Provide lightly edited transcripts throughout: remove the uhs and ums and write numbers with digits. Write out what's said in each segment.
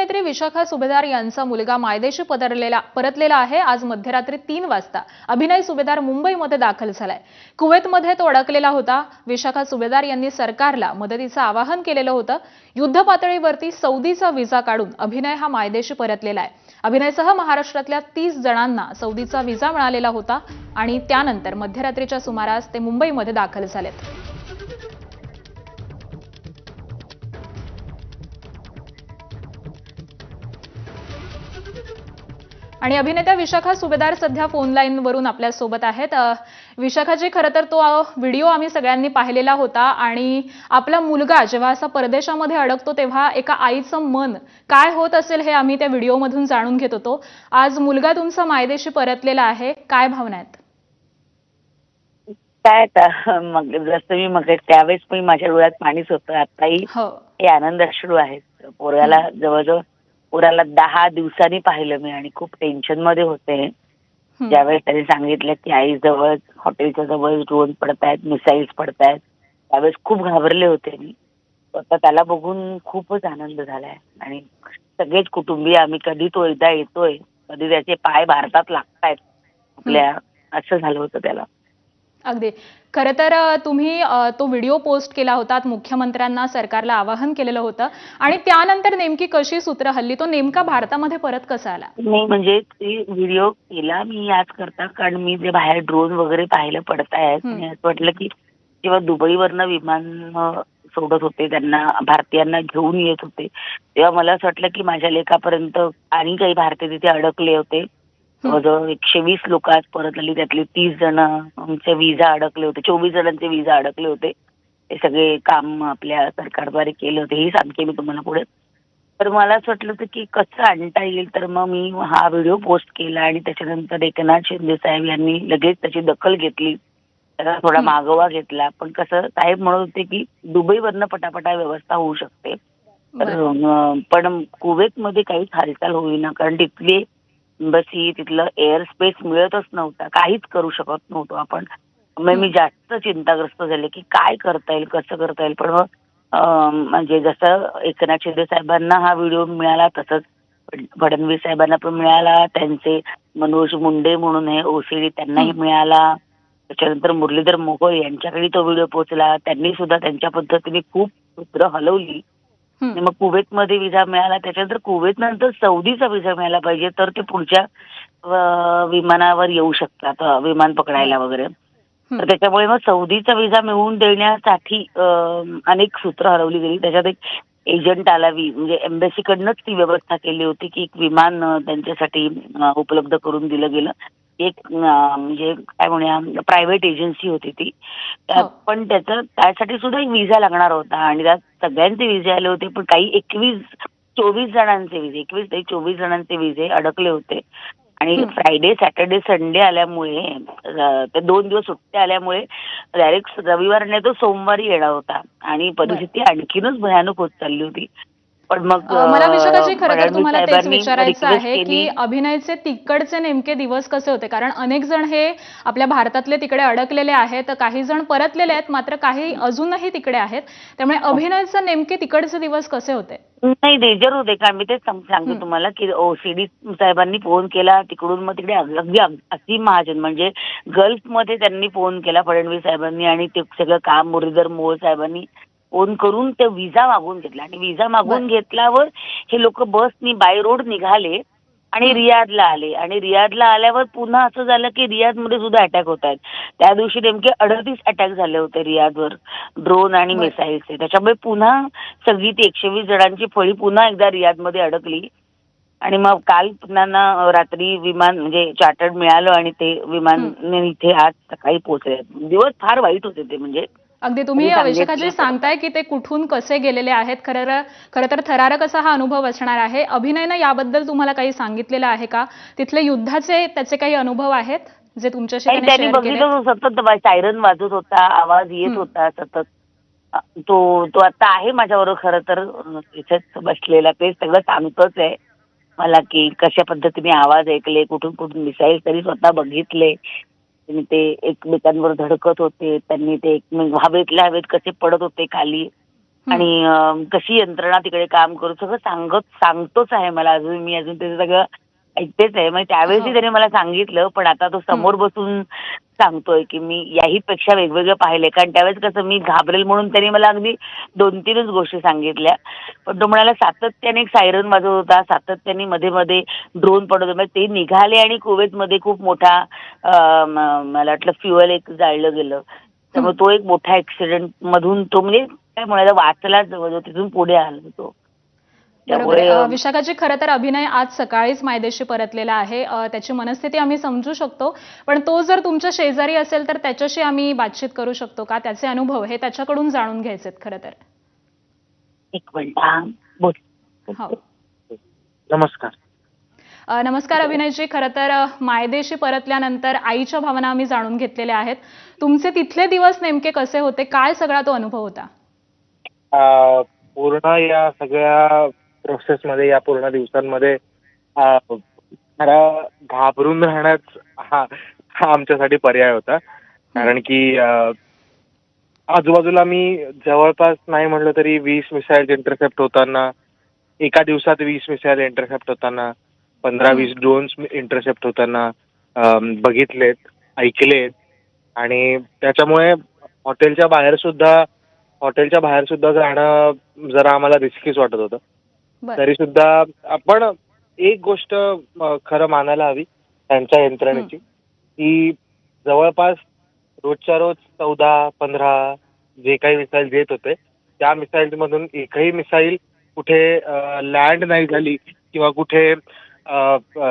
अभिनेत्री विशाखा सुभेदार यांचा मुलगा मायदेशी परतलेला आहे। आज मध्यरात्री 3 वाजता अभिनय सुभेदार मुंबईमध्ये दाखल झालाय। कुवेतमध्ये तो अडकलेला होता। विशाखा सुभेदार यांनी सरकारला मदतीचं आवाहन केलेलं होतं। युद्ध पातळीवरती सौदीचा व्हिसा काढून अभिनय हा मायदेशी परतलेला आहे। अभिनयसह महाराष्ट्रातल्या 30 जणांना सौदीचा व्हिसा मिळालेला होता आणि त्यानंतर मध्यरात्रीच्या सुमारास ते मुंबईमध्ये दाखल झालेत। आणि अभिनेत्या विशाखा सुभेदार सध्या फोन लाईन वरून आपल्या सोबत आहेत। विशाखाजी, खरं तर तो व्हिडिओ आम्ही सगळ्यांनी पाहिलेला होता आणि आपला मुलगा जेव्हा असा परदेशामध्ये अडकतो तेव्हा एका आईचं मन काय होत असेल हे आम्ही त्या व्हिडिओमधून जाणून घेत होतो। आज मुलगा तुमचा मायदेशी परतलेला आहे, काय भावना आहेत? काय मग जसं मी मग त्यावेळेस पण माझ्या डोळ्यात पाणीच होतं। आताही हे आनंद अश्रू आहेत। पोराला जवळजवळ 10 दिवसांनी पाहिलं मी आणि खूप टेन्शन मध्ये होते। ज्यावेळेस त्यांनी सांगितलं की आई जवळ हॉटेलच्या जवळ ड्रोन पडतायत, मिसाईल्स पडतायत, त्यावेळेस खूप घाबरले होते मी। आता त्याला बघून खूपच आनंद झालाय आणि सगळेच कुटुंबीय आम्ही कधी तो एकदा येतोय, कधी त्याचे पाय भारतात लागतायत आपल्या, असं झालं होतं त्याला। अगदी खरं तर तुम्ही तो व्हिडिओ पोस्ट केला होता, मुख्यमंत्र्यांना सरकारला आवाहन केलेलं होतं आणि त्यानंतर नेमकी कशी सूत्र हल्ली, तो नेमका भारतामध्ये परत कसा आला? नाही म्हणजे ते व्हिडिओ केला मी याच करता कारण मी जे बाहेर ड्रोन वगैरे पाहिलं पडतायत आणि असं वाटलं की जेव्हा दुबईवरनं विमान सोडत होते, त्यांना भारतीयांना घेऊन येत होते, तेव्हा मला असं वाटलं की माझ्या लेखापर्यंत आणि काही भारतीय तिथे अडकले होते। जवळजवळ 120 लोक आज परत आली, त्यातले 30 जण आमचे व्हिसा अडकले होते, 24 जणांचे व्हिसा अडकले होते। ते सगळे काम आपल्या सरकारद्वारे केले होते, हे सांगते मी तुम्हाला पुढे। तर मला असं वाटलं होतं की कसं आणता येईल, तर मग मी हा व्हिडिओ पोस्ट केला आणि त्याच्यानंतर एकनाथ शिंदे साहेब यांनी लगेच त्याची दखल घेतली, त्याचा थोडा मागोवा घेतला। पण कसं साहेब म्हणत होते की दुबईवरनं पटापटा व्यवस्था होऊ शकते, तर पण कुवेतमध्ये काहीच हालचाल होईना कारण तिथली एम्बसी, तिथलं एअर स्पेस मिळतच नव्हता, काहीच करू शकत नव्हतो आपण। मग मी जास्त चिंताग्रस्त झाले की काय करता येईल, कसं करता येईल। पण म्हणजे जसं एकनाथ शिंदे साहेबांना हा व्हिडिओ मिळाला तसंच फडणवीस साहेबांना पण मिळाला, त्यांचे मनोज मुंडे म्हणून आहे ओसीडी त्यांनाही मिळाला, त्याच्यानंतर मुरलीधर मोहोळ यांच्याकडे तो व्हिडिओ पोहोचला, त्यांनी सुद्धा त्यांच्या पद्धतीने खूप सूत्र हलवली आणि मग कुवेतमध्ये व्हिसा मिळाला। त्याच्यानंतर कुवेत नंतर सौदीचा व्हिसा मिळाला पाहिजे तर ते पुढच्या विमानावर येऊ शकतात, विमान पकडायला वगैरे। तर त्याच्यामुळे मग सौदीचा व्हिसा मिळवून देण्यासाठी अनेक सूत्र हरवली गेली। त्याच्यात एक एजंट आला, म्हणजे एम्बेसीकडनंच ती व्यवस्था केली होती की एक विमान त्यांच्यासाठी उपलब्ध करून दिलं गेलं। एक म्हणजे काय म्हणूया प्रायव्हेट एजन्सी होती ती, पण त्यासाठी सुद्धा एक व्हिसा लागणार होता आणि त्यात सगळ्यांचे व्हिसे आले होते, पण काही 24 जणांचे व्हिसे, 24 जणांचे व्हिसे अडकले होते। आणि फ्रायडे, सॅटर्डे, संडे आल्यामुळे ते 2 दिवस सुट्ट्या आल्यामुळे डायरेक्ट रविवार नाही तो सोमवारी येणार होता आणि परिस्थिती आणखीनच भयानक होत चालली होती। पण मग मला विशाखाजी खरं तर तुम्हाला तेच विचारायचं आहे की अभिनयचे तिकडचे नेमके दिवस कसे होते, कारण अनेक जण हे आपल्या भारतातले तिकडे अडकलेले आहेत, काही जण परतलेले आहेत, मात्र काही अजूनही तिकडे आहेत, त्यामुळे अभिनयचे नेमके तिकडचे दिवस कसे होते? नाही डेंजर होते, कारण मी तेच सांगते तुम्हाला की ओसीडी साहेबांनी फोन केला तिकडून, मग तिकडे अगदी असीम महाजन म्हणजे गल्फमध्ये त्यांनी फोन केला फडणवीस साहेबांनी आणि ते सगळं काम मुरलीधर मोहोळ साहेबांनी फोन करून ते व्हिसा मागून घेतला आणि व्हिसा मागून घेतल्यावर हे लोक बसनी बाय रोड निघाले आणि रियादला आले आणि रियादला आल्यावर पुन्हा असं झालं की रियादमध्ये सुद्धा अटॅक होत आहेत। त्या दिवशी नेमके 38 अटॅक झाले होते रियादवर ड्रोन आणि मिसाईलचे, त्याच्यामुळे पुन्हा सगळी ती 120 जणांची फळी पुन्हा एकदा रियादमध्ये अडकली आणि मग काल पुन्हा रात्री विमान म्हणजे चार्टर्ड मिळालं आणि ते विमान इथे आज सकाळी पोहोचले। दिवस फार वाईट होते ते, म्हणजे अगदी तुम्ही विशाखाजी सांगताय की ते कुठून कसे गेलेले आहेत, खरं तर थरारक असा हा अनुभव असणार आहे। अभिनयनं याबद्दल तुम्हाला काही सांगितलेलं आहे का? तिथले युद्धाचे त्याचे काही अनुभव आहेत जे तुमच्याशी त्यांनी बघितलं? सतत सायरन वाजत होता, आवाज येत होता सतत। तो आता आहे माझ्याबरोबर, खरं तर इथेच बसलेला, ते सगळं सांगतोच आहे मला की कशा पद्धतीने आवाज ऐकले, कुठून कुठून मिसाईल तरी स्वतः बघितले, ते एकमेकांवर धडकत होते, त्यांनी ते हवेतल्या हवेत कसे पडत होते खाली, आणि कशी यंत्रणा तिकडे काम करू सगळं सांगतोच आहे मला. मी अजून त्याचं सगळं ऐकतेच आहे. म्हणजे त्यावेळेसही त्याने मला सांगितलं, पण आता तो समोर बसून सांगतोय की मी याही पेक्षा वेगवेगळं पाहिलंय. कारण त्यावेळेस कसं मी घाबरेल म्हणून त्यांनी मला अगदी 2-3च गोष्टी सांगितल्या. पण तो म्हणाला सातत्याने एक सायरन वाजत होता, सातत्याने मध्ये मध्ये ड्रोन पडत होता. म्हणजे ते निघाले आणि कुवेतमध्ये खूप मोठा मला वाटलं फ्युएल एक जाळलं गेलं. त्यामुळे तो एक मोठा ऍक्सिडेंट मधून तो म्हणजे काय म्हणायला वाचला, जवळजवळ तिथून पुढे आला तो. बरोबर त्यामुळे आहे. विशाखाजी, खरं तर अभिनय आज सकाळीच मायदेशी परतलेला आहे. त्याची मनस्थिती आम्ही समजू शकतो. पण तो जर तुमच्या शेजारी असेल तर त्याच्याशी आम्ही बातचीत करू शकतो का? त्याचे अनुभव हे त्याच्याकडून जाणून घ्यायचेत खरं तर. एक मिनिट हा, बोल. हो. नमस्कार. नमस्कार अभिनयजी. खरं तर मायदेशी परतल्यानंतर आईच्या भावना आम्ही जाणून घेतलेल्या आहेत. तुमचे तिथले दिवस नेमके कसे होते? काय सगळा तो अनुभव होता? पूर्ण या सगळ्या प्रोसेसमध्ये, या पूर्ण दिवसांमध्ये जरा घाबरून राहण्याच हा हा आमच्यासाठी पर्याय होता. कारण की आजूबाजूला मी जवळपास नाही म्हटलं तरी 20 मिसाइल्स इंटरसेप्ट होताना, एका दिवसात 20 मिसाइल इंटरसेप्ट होताना, 15-20 ड्रोन्स इंटरसेप्ट होताना बघितलेत, ऐकलेत. आणि त्याच्यामुळे हॉटेलच्या बाहेर सुद्धा जाणं जरा आम्हाला रिस्कीच वाटत होतं. बरं. तरी सुद्धा आपण एक गोष्ट खरं मानायला हवी त्यांच्या यंत्रणेची, की जवळपास रोजच्या रोज 14-15 जे काही मिसाईल येत होते, त्या मिसाईल्समधून एकही मिसाईल कुठे लँड नाही झाली किंवा कुठे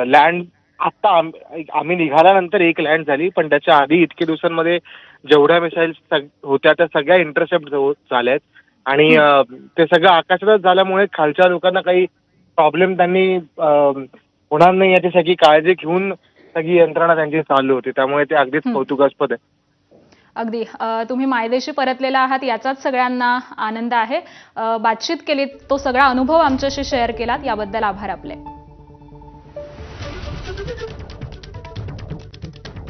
लँड आत्ता आम्ही निघाल्यानंतर एक लँड झाली, पण त्याच्या आधी इतके दिवसांमध्ये जेवढ्या मिसाईल्स होत्या त्या सगळ्या इंटरसेप्ट झाल्यात. आणि ते सगळं आकाशातच झाल्यामुळे खालच्या लोकांना काही प्रॉब्लेम त्यांनी होणार नाही याची सगळी काळजी घेऊन सगळी यंत्रणा त्यांची चालू होती. त्यामुळे ते अगदीच कौतुकास्पद आहे. अगदी. तुम्ही मायदेशी परतलेला आहात याचाच सगळ्यांना आनंद आहे. बातचीत केलीत, तो सगळा अनुभव आमच्याशी शेअर केलात, याबद्दल आभार आपले.